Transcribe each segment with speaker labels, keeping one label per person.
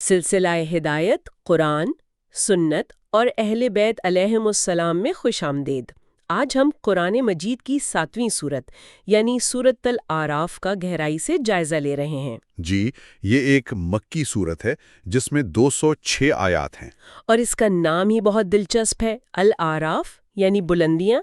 Speaker 1: سلسلہ ہدایت قرآن، سنت اور اہل بیت علیہم السلام میں خوش آمدید۔ آج ہم قرآن مجید کی 7ویں سورت یعنی سورۃ الاعراف کا گہرائی سے جائزہ لے رہے ہیں۔
Speaker 2: جی، یہ ایک مکی سورت ہے جس میں 206 آیات ہیں۔
Speaker 1: اور اس کا نام ہی بہت دلچسپ ہے، الاعراف یعنی بلندیاں۔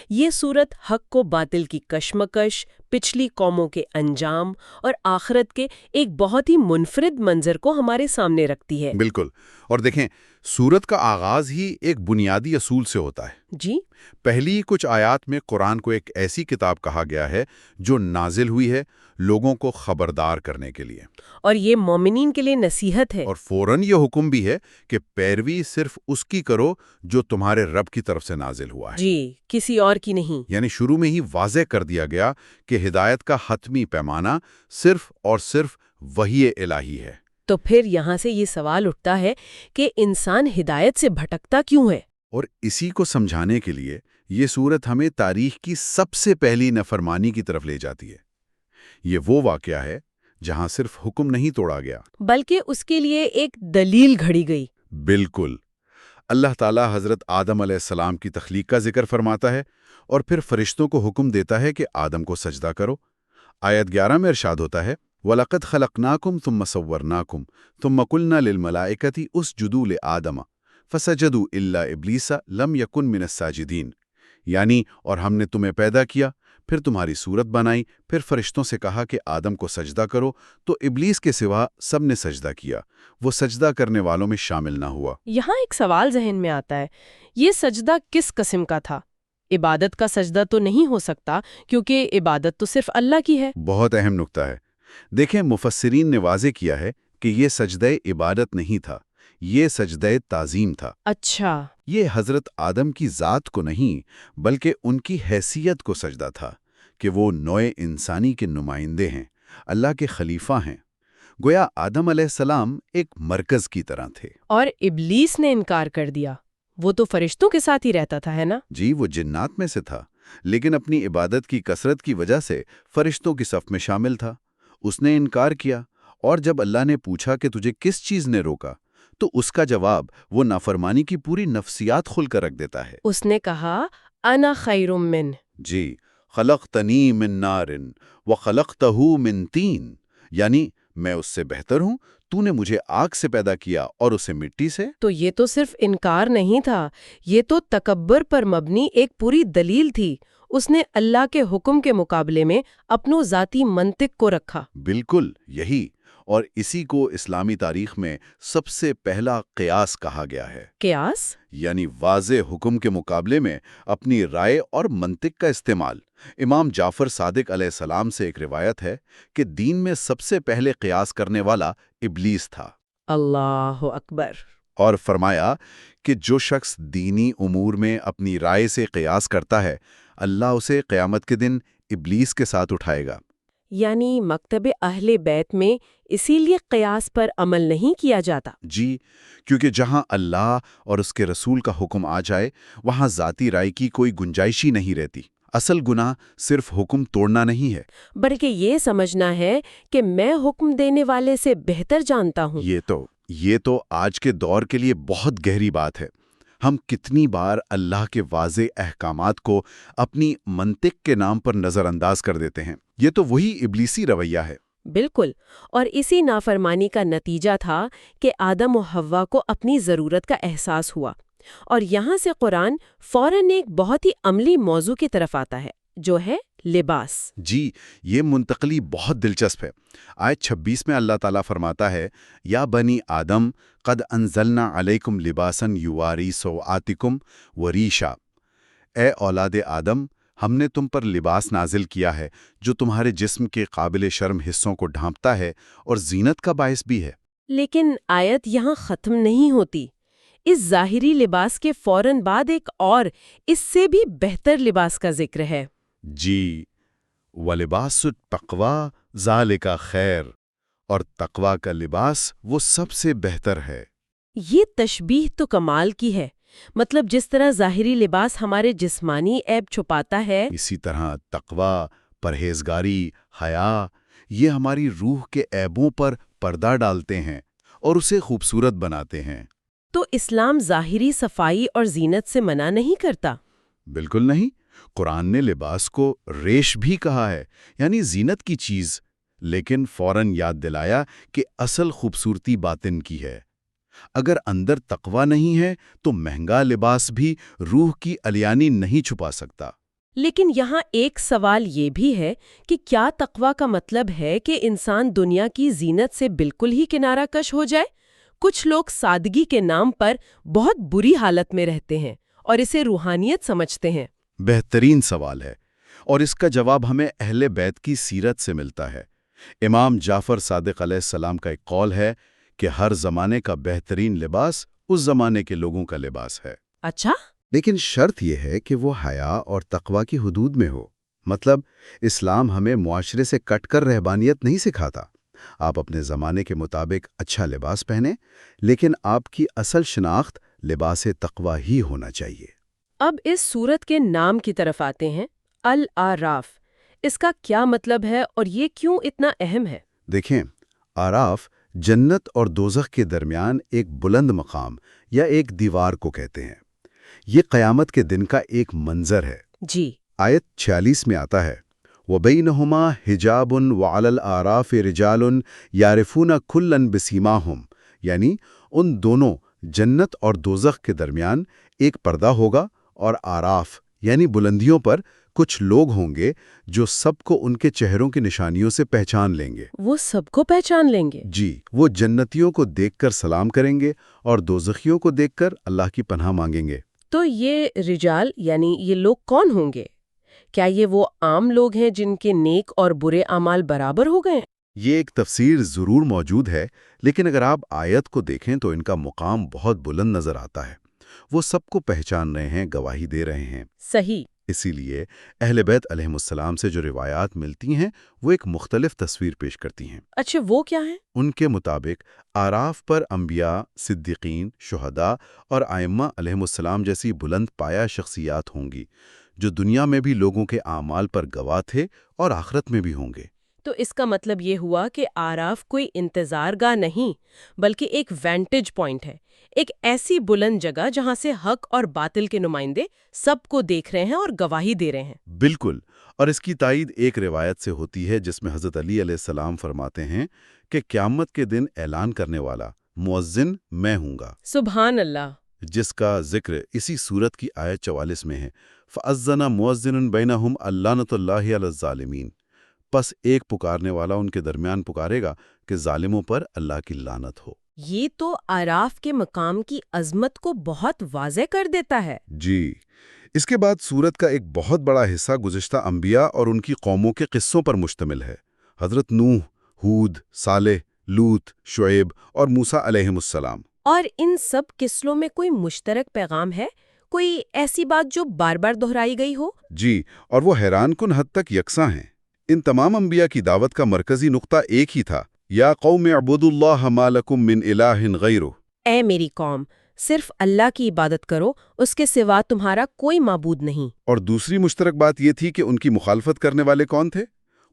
Speaker 1: یہ سورت حق و باطل کی کشمکش، پچھلی قوموں کے انجام اور آخرت کے ایک بہت ہی منفرد منظر کو ہمارے سامنے رکھتی ہے۔
Speaker 2: بالکل، اور دیکھیں سورت کا آغاز ہی ایک بنیادی اصول سے ہوتا ہے۔
Speaker 1: جی،
Speaker 2: پہلی کچھ آیات میں قرآن کو ایک ایسی کتاب کہا گیا ہے جو نازل ہوئی ہے لوگوں کو خبردار کرنے کے لیے،
Speaker 1: اور یہ مومنین کے لیے نصیحت ہے۔
Speaker 2: اور فوراً یہ حکم بھی ہے کہ پیروی صرف اس کی کرو جو تمہارے رب کی طرف سے نازل ہوا ہے۔
Speaker 1: جی، کسی اور کی نہیں۔
Speaker 2: یعنی شروع میں ہی واضح کر دیا گیا کہ ہدایت کا حتمی پیمانہ صرف اور صرف وحی الہی ہے۔
Speaker 1: تو پھر یہاں سے یہ سوال اٹھتا ہے کہ انسان ہدایت سے بھٹکتا کیوں ہے؟
Speaker 2: اور اسی کو سمجھانے کے لیے یہ سورت ہمیں تاریخ کی سب سے پہلی نافرمانی کی طرف لے جاتی ہے۔ یہ وہ واقعہ ہے جہاں صرف حکم نہیں توڑا گیا،
Speaker 1: بلکہ اس کے لیے ایک دلیل گھڑی گئی۔
Speaker 2: بالکل۔ اللہ تعالیٰ حضرت آدم علیہ السلام کی تخلیق کا ذکر فرماتا ہے اور پھر فرشتوں کو حکم دیتا ہے کہ آدم کو سجدہ کرو۔ آیت 11 میں ارشاد ہوتا ہے وَلَقَدْ خَلَقْنَاكُمْ ثُمَّ صَوَّرْنَاكُمْ ثُمَّ قُلْنَا لِلْمَلَائِكَةِ اسْجُدُوا لِآدَمَ فَسَجَدُوا إِلَّا إِبْلِيسَ لَمْ يَكُنْ مِنَ السَّاجِدِينَ، یعنی اور ہم نے تمہیں پیدا کیا، پھر تمہاری صورت بنائی، پھر فرشتوں سے کہا کہ آدم کو سجدہ کرو، تو ابلیس کے سوا سب نے سجدہ کیا، وہ سجدہ کرنے والوں میں شامل نہ ہوا۔
Speaker 1: یہاں ایک سوال ذہن میں آتا ہے، یہ سجدہ کس قسم کا تھا؟ عبادت کا سجدہ تو نہیں ہو سکتا کیونکہ عبادت تو صرف اللہ کی ہے۔
Speaker 2: بہت اہم نکتہ ہے۔ دیکھیں مفسرین نے واضح کیا ہے کہ یہ سجدہ عبادت نہیں تھا، یہ سجدہ تعظیم تھا۔
Speaker 1: اچھا،
Speaker 2: یہ حضرت آدم کی ذات کو نہیں بلکہ ان کی حیثیت کو سجدہ تھا کہ وہ نوع انسانی کے نمائندے ہیں، اللہ کے خلیفہ ہیں۔ گویا آدم علیہ السلام ایک مرکز کی طرح تھے۔
Speaker 1: اور ابلیس نے انکار کر دیا، وہ تو فرشتوں کے ساتھ ہی رہتا تھا، ہے نا؟
Speaker 2: جی، وہ جنات میں سے تھا، لیکن اپنی عبادت کی کثرت کی وجہ سے فرشتوں کی صف میں شامل تھا۔ اس نے انکار کیا، اور جب اللہ نے پوچھا کہ تجھے کس چیز نے روکا، تو اس کا جواب وہ نافرمانی کی پوری نفسیات کھل کر رکھ دیتا ہے۔
Speaker 1: اس نے کہا انا خیر من۔
Speaker 2: جی، خلقتنی من نار وخلقتہ من طین، یعنی میں اس سے بہتر ہوں، تو نے مجھے آگ سے پیدا کیا اور اسے مٹی سے۔
Speaker 1: تو یہ تو صرف انکار نہیں تھا، یہ تو تکبر پر مبنی ایک پوری دلیل تھی۔ اس نے اللہ کے حکم کے مقابلے میں اپنو ذاتی منطق کو رکھا۔
Speaker 2: بالکل یہی، اور اسی کو اسلامی تاریخ میں سب سے پہلا قیاس کہا گیا ہے۔
Speaker 1: قیاس؟
Speaker 2: یعنی واضح حکم کے مقابلے میں اپنی رائے اور منطق کا استعمال۔ امام جعفر صادق علیہ السلام سے ایک روایت ہے کہ دین میں سب سے پہلے قیاس کرنے والا ابلیس تھا۔
Speaker 1: اللہ اکبر۔
Speaker 2: اور فرمایا کہ جو شخص دینی امور میں اپنی رائے سے قیاس کرتا ہے، اللہ اسے قیامت کے دن ابلیس کے ساتھ اٹھائے گا۔
Speaker 1: یعنی مکتب اہل بیت میں اسی لیے قیاس پر عمل نہیں کیا جاتا۔
Speaker 2: جی، کیونکہ جہاں اللہ اور اس کے رسول کا حکم آ جائے وہاں ذاتی رائے کی کوئی گنجائش ہی نہیں رہتی۔ اصل گناہ صرف حکم توڑنا نہیں ہے،
Speaker 1: بلکہ یہ سمجھنا ہے کہ میں حکم دینے والے سے بہتر جانتا ہوں۔
Speaker 2: یہ تو آج کے دور کے لیے بہت گہری بات ہے۔ ہم کتنی بار اللہ کے واضح احکامات کو اپنی منطق کے نام پر نظر انداز کر دیتے ہیں۔ یہ تو وہی ابلیسی رویہ ہے۔
Speaker 1: بالکل، اور اسی نافرمانی کا نتیجہ تھا کہ آدم و حوا کو اپنی ضرورت کا احساس ہوا۔ اور یہاں سے قرآن فوراً ایک بہت ہی عملی موضوع کی طرف آتا ہے، جو ہے لباس۔
Speaker 2: جی، یہ منتقلی بہت دلچسپ ہے۔ آیت 26 میں اللہ تعالیٰ فرماتا ہے یا بنی آدم قد انزلنا علیکم لباسا یواری سوآتکم وریشا، اے اولاد آدم، ہم نے تم پر لباس نازل کیا ہے جو تمہارے جسم کے قابل شرم حصوں کو ڈھانپتا ہے اور زینت کا باعث بھی ہے۔
Speaker 1: لیکن آیت یہاں ختم نہیں ہوتی۔ اس ظاہری لباس کے فوراً بعد ایک اور اس سے بھی بہتر لباس کا ذکر ہے۔
Speaker 2: جی، وَلِبَاسُ التَّقْوَىٰ ذَٰلِکَ خیر، اور تقوی کا لباس وہ سب سے بہتر ہے۔
Speaker 1: یہ تشبیہ تو کمال کی ہے، مطلب جس طرح ظاہری لباس ہمارے جسمانی عیب چھپاتا ہے،
Speaker 2: اسی طرح تقوی، پرہیزگاری، حیا، یہ ہماری روح کے عیبوں پر پردہ ڈالتے ہیں اور اسے خوبصورت بناتے ہیں۔
Speaker 1: تو اسلام ظاہری صفائی اور زینت سے منع نہیں کرتا؟
Speaker 2: بالکل نہیں۔ قرآن نے لباس کو ریش بھی کہا ہے، یعنی زینت کی چیز، لیکن فوراً یاد دلایا کہ اصل خوبصورتی باطن کی ہے۔ اگر اندر تقوی نہیں ہے تو مہنگا لباس بھی روح کی علیانی نہیں چھپا سکتا۔
Speaker 1: لیکن یہاں ایک سوال یہ بھی ہے کہ کیا تقوی کا مطلب ہے کہ انسان دنیا کی زینت سے بالکل ہی کنارہ کش ہو جائے؟ کچھ لوگ سادگی کے نام پر بہت بری حالت میں رہتے ہیں اور اسے روحانیت سمجھتے ہیں۔
Speaker 2: بہترین سوال ہے، اور اس کا جواب ہمیں اہل بیت کی سیرت سے ملتا ہے۔ امام جعفر صادق علیہ السلام کا ایک قول ہے کہ ہر زمانے کا بہترین لباس اس زمانے کے لوگوں کا لباس ہے۔
Speaker 1: اچھا؟
Speaker 2: لیکن شرط یہ ہے کہ وہ حیا اور تقوی کی حدود میں ہو۔ مطلب اسلام ہمیں معاشرے سے کٹ کر رہبانیت نہیں سکھاتا۔ آپ اپنے زمانے کے مطابق اچھا لباس پہنیں، لیکن آپ کی اصل شناخت لباس تقوی ہی ہونا چاہیے۔
Speaker 1: اب اس سورت کے نام کی طرف آتے ہیں، الاعراف۔ اس کا کیا مطلب ہے اور یہ کیوں اتنا اہم ہے؟
Speaker 2: دیکھیں، آراف جنت اور دوزخ کے درمیان ایک بلند مقام یا ایک دیوار کو کہتے ہیں۔ یہ قیامت کے دن کا ایک منظر ہے۔
Speaker 1: جی۔
Speaker 2: آیت 46 میں آتا ہے، وَبَيْنَهُمَا حِجَابٌ وَعَلَى الْأَعْرَافِ رِجَالٌ يَعْرِفُونَ كُلًّا بِسِيمَاهُمْ، یعنی ان دونوں جنت اور دوزخ کے درمیان ایک پردہ ہوگا، اور آراف یعنی بلندیوں پر کچھ لوگ ہوں گے جو سب کو ان کے چہروں کی نشانیوں سے پہچان لیں گے۔
Speaker 1: وہ سب کو پہچان لیں گے؟
Speaker 2: جی، وہ جنتیوں کو دیکھ کر سلام کریں گے اور دوزخیوں کو دیکھ کر اللہ کی پناہ مانگیں گے۔
Speaker 1: تو یہ رجال یعنی یہ لوگ کون ہوں گے؟ کیا یہ وہ عام لوگ ہیں جن کے نیک اور برے اعمال برابر ہو گئے؟
Speaker 2: یہ ایک تفسیر ضرور موجود ہے، لیکن اگر آپ آیت کو دیکھیں تو ان کا مقام بہت بلند نظر آتا ہے۔ وہ سب کو پہچان رہے ہیں، گواہی دے رہے ہیں۔
Speaker 1: صحیح۔
Speaker 2: اسی لیے اہل بیت علیہ السلام سے جو روایات ملتی ہیں وہ ایک مختلف تصویر پیش کرتی ہیں۔
Speaker 1: اچھا، وہ کیا ہیں؟
Speaker 2: ان کے مطابق آراف پر انبیاء، صدیقین، شہداء اور ائمہ علیہ السلام جیسی بلند پایہ شخصیات ہوں گی، جو دنیا میں بھی لوگوں کے اعمال پر گواہ تھے اور آخرت میں بھی ہوں گے۔
Speaker 1: تو اس کا مطلب یہ ہوا کہ آراف کوئی انتظار گاہ نہیں، بلکہ ایک وینٹیج پوائنٹ ہے، ایک ایسی بلند جگہ جہاں سے حق اور باطل کے نمائندے سب کو دیکھ رہے ہیں اور گواہی دے رہے ہیں۔
Speaker 2: بالکل، اور اس کی تائید ایک روایت سے ہوتی ہے جس میں حضرت علی علیہ السلام فرماتے ہیں کہ قیامت کے دن اعلان کرنے والا مؤذن میں ہوں گا۔
Speaker 1: سبحان اللہ۔
Speaker 2: جس کا ذکر اسی سورت کی آیت 44 میں ہے، فَأَذَّنَ مُؤَذِّنٌ بَيْنَهُمْ اللَّعْنَةُ اللَّهِ عَلَى الظَّالِمِينَ۔ پس ایک پکارنے والا ان کے درمیان پکارے گا کہ ظالموں پر اللہ کی لعنت ہو۔
Speaker 1: یہ تو آراف کے مقام کی عظمت کو بہت واضح کر دیتا ہے۔
Speaker 2: جی، اس کے بعد سورت کا ایک بہت بڑا حصہ گزشتہ انبیاء اور ان کی قوموں کے قصوں پر مشتمل ہے۔ حضرت نوح، ہود، صالح، لوط، شعیب اور موسیٰ علیہ السلام۔
Speaker 1: اور ان سب قصوں میں کوئی مشترک پیغام ہے؟ کوئی ایسی بات جو بار بار دہرائی گئی ہو؟
Speaker 2: جی، اور وہ حیران کن حد تک یکساں ہیں۔ ان تمام انبیاء کی دعوت کا مرکزی نقطہ ایک ہی تھا، یا قوم اعبدوا اللہ ما لکم من الہ غیرہ۔
Speaker 1: اے میری قوم، صرف اللہ کی عبادت کرو، اس کے سوا تمہارا کوئی معبود نہیں۔
Speaker 2: اور دوسری مشترک بات یہ تھی کہ ان کی مخالفت کرنے والے کون تھے؟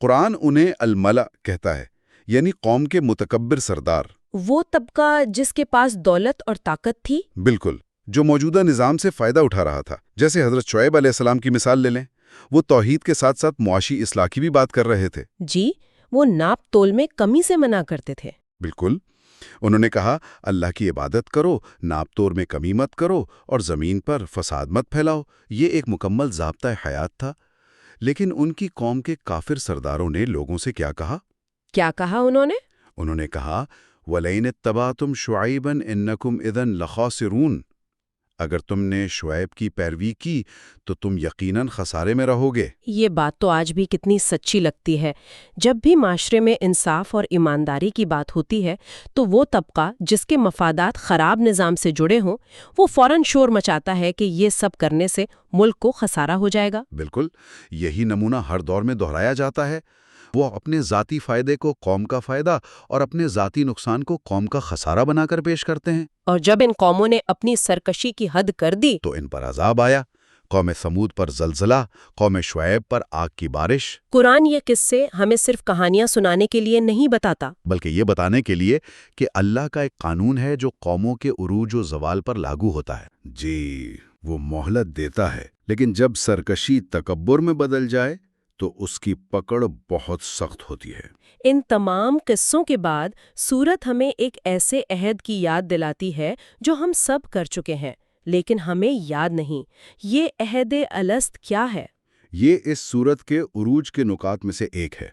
Speaker 2: قرآن انہیں الملأ کہتا ہے، یعنی قوم کے متکبر سردار۔
Speaker 1: وہ طبقہ جس کے پاس دولت اور طاقت تھی؟
Speaker 2: بالکل، جو موجودہ نظام سے فائدہ اٹھا رہا تھا۔ جیسے حضرت شعیب علیہ السلام کی مثال لے لیں، وہ توحید کے ساتھ ساتھ معاشی اصلاح کی بھی بات کر رہے تھے۔
Speaker 1: جی، وہ ناپ تول میں کمی سے منع کرتے تھے۔
Speaker 2: بالکل، انہوں نے کہا اللہ کی عبادت کرو، ناپ تور میں کمی مت کرو اور زمین پر فساد مت پھیلاؤ۔ یہ ایک مکمل ضابطۂ حیات تھا۔ لیکن ان کی قوم کے کافر سرداروں نے لوگوں سے کیا کہا؟
Speaker 1: کیا کہا انہوں نے؟
Speaker 2: انہوں نے کہا وَلَئِنِ اتَّبَعْتُمْ شُعَيْبًا إِنَّكُمْ إِذًا لَخَاسِرُونَ۔ اگر تم نے شعیب کی پیروی کی تو تم یقیناً خسارے میں رہو گے۔
Speaker 1: یہ بات تو آج بھی کتنی سچی لگتی ہے۔ جب بھی معاشرے میں انصاف اور ایمانداری کی بات ہوتی ہے تو وہ طبقہ جس کے مفادات خراب نظام سے جڑے ہوں، وہ فوراً شور مچاتا ہے کہ یہ سب کرنے سے ملک کو خسارہ ہو جائے گا۔
Speaker 2: بالکل، یہی نمونہ ہر دور میں دہرایا جاتا ہے۔ وہ اپنے ذاتی فائدے کو قوم کا فائدہ اور اپنے ذاتی نقصان کو قوم کا خسارہ بنا کر پیش کرتے ہیں۔
Speaker 1: اور جب ان قوموں نے اپنی سرکشی کی حد کر دی
Speaker 2: تو ان پر عذاب آیا۔ قوم سمود پر زلزلہ، قوم شعیب پر آگ کی بارش،
Speaker 1: قرآن یہ قصے ہمیں صرف کہانیاں سنانے کے لیے نہیں بتاتا،
Speaker 2: بلکہ یہ بتانے کے لیے کہ اللہ کا ایک قانون ہے جو قوموں کے عروج و زوال پر لاگو ہوتا ہے۔ جی، وہ مہلت دیتا ہے، لیکن جب سرکشی تکبر میں بدل جائے تو اس کی پکڑ بہت سخت ہوتی ہے۔
Speaker 1: ان تمام قصوں کے بعد سورت ہمیں ایک ایسے عہد کی یاد دلاتی ہے جو ہم سب کر چکے ہیں لیکن ہمیں یاد نہیں۔ یہ عہد الست کیا ہے؟
Speaker 2: یہ اس سورت کے عروج کے نکات میں سے ایک ہے۔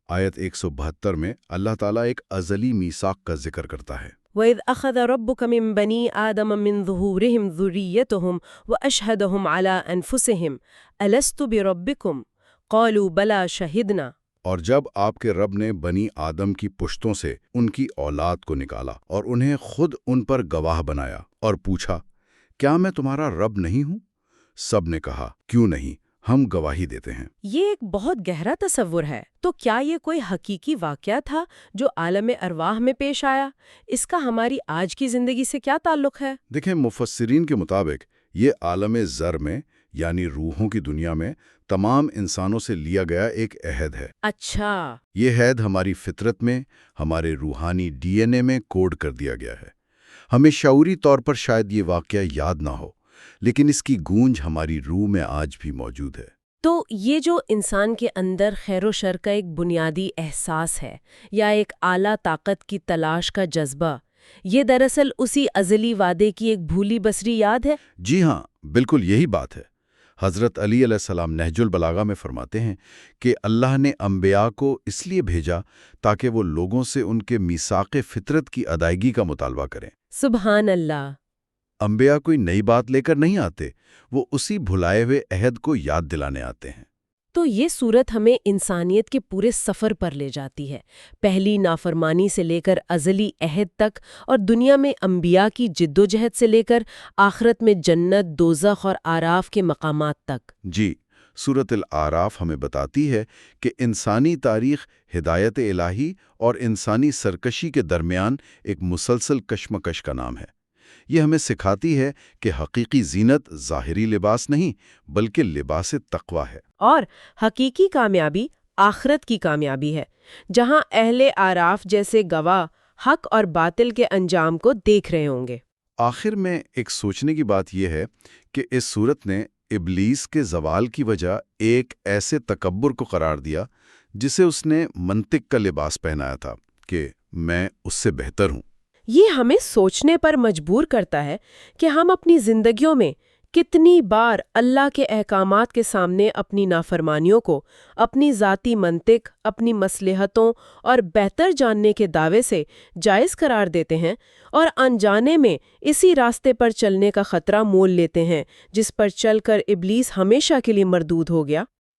Speaker 2: آیت 172 میں اللہ تعالیٰ ایک ازلی میثاق کا ذکر کرتا ہے۔
Speaker 1: وَإِذْ أَخَذَ رَبُّكَ مِن بَنِي آدَمَ مِن ظُهُورِهِمْ ذُرِّيَّتَهُمْ وَأَشْهَدَهُمْ عَلَىٰ أَنفُسِهِمْ أَلَسْتُ بِرَبِّكُمْ قَالُوا بَلَىٰ شَهِدْنَا۔
Speaker 2: اور جب آپ کے رب نے بنی آدم کی پشتوں سے ان کی اولاد کو نکالا اور انہیں خود ان پر گواہ بنایا اور پوچھا، کیا میں تمہارا رب نہیں ہوں؟ سب نے کہا، کیوں نہیں، ہم گواہی دیتے ہیں۔
Speaker 1: یہ ایک بہت گہرا تصور ہے۔ تو کیا یہ کوئی حقیقی واقعہ تھا جو عالم ارواح میں پیش آیا؟ اس کا ہماری آج کی زندگی سے کیا تعلق ہے؟
Speaker 2: دیکھیں، مفسرین کے مطابق یہ عالم زر میں یعنی روحوں کی دنیا میں تمام انسانوں سے لیا گیا ایک عہد ہے۔
Speaker 1: اچھا،
Speaker 2: یہ عہد ہماری فطرت میں، ہمارے روحانی ڈی این اے میں کوڈ کر دیا گیا ہے۔ ہمیں شعوری طور پر شاید یہ واقعہ یاد نہ ہو، لیکن اس کی گونج ہماری روح میں آج بھی موجود ہے۔
Speaker 1: تو یہ جو انسان کے اندر خیر و شر کا ایک بنیادی احساس ہے یا ایک اعلیٰ طاقت کی تلاش کا جذبہ، یہ دراصل اسی ازلی وعدے کی ایک بھولی بسری یاد ہے؟
Speaker 2: جی ہاں، بالکل یہی بات ہے۔ حضرت علی علیہ السلام نہج البلاغہ میں فرماتے ہیں کہ اللہ نے انبیاء کو اس لیے بھیجا تاکہ وہ لوگوں سے ان کے میثاق فطرت کی ادائیگی کا مطالبہ کریں۔
Speaker 1: سبحان اللہ!
Speaker 2: انبیاء کوئی نئی بات لے کر نہیں آتے، وہ اسی بھلائے ہوئے عہد کو یاد دلانے آتے ہیں۔
Speaker 1: تو یہ صورت ہمیں انسانیت کے پورے سفر پر لے جاتی ہے، پہلی نافرمانی سے لے کر ازلی عہد تک، اور دنیا میں انبیاء کی جد و جہد سے لے کر آخرت میں جنت، دوزخ اور اعراف کے مقامات تک۔
Speaker 2: جی، سورۃ الاعراف ہمیں بتاتی ہے کہ انسانی تاریخ ہدایت الہی اور انسانی سرکشی کے درمیان ایک مسلسل کشمکش کا نام ہے۔ یہ ہمیں سکھاتی ہے کہ حقیقی زینت ظاہری لباس نہیں بلکہ لباس تقویٰ ہے،
Speaker 1: اور حقیقی کامیابی آخرت کی کامیابی ہے، جہاں اہل اعراف جیسے گواہ حق اور باطل کے انجام کو دیکھ رہے ہوں گے۔
Speaker 2: آخر میں ایک سوچنے کی بات یہ ہے کہ اس صورت نے ابلیس کے زوال کی وجہ ایک ایسے تکبر کو قرار دیا جسے اس نے منطق کا لباس پہنایا تھا کہ میں اس سے بہتر ہوں۔
Speaker 1: یہ ہمیں سوچنے پر مجبور کرتا ہے کہ ہم اپنی زندگیوں میں کتنی بار اللہ کے احکامات کے سامنے اپنی نافرمانیوں کو اپنی ذاتی منطق، اپنی مصلحتوں اور بہتر جاننے کے دعوے سے جائز قرار دیتے ہیں، اور انجانے میں اسی راستے پر چلنے کا خطرہ مول لیتے ہیں جس پر چل کر ابلیس ہمیشہ کے لیے مردود ہو گیا۔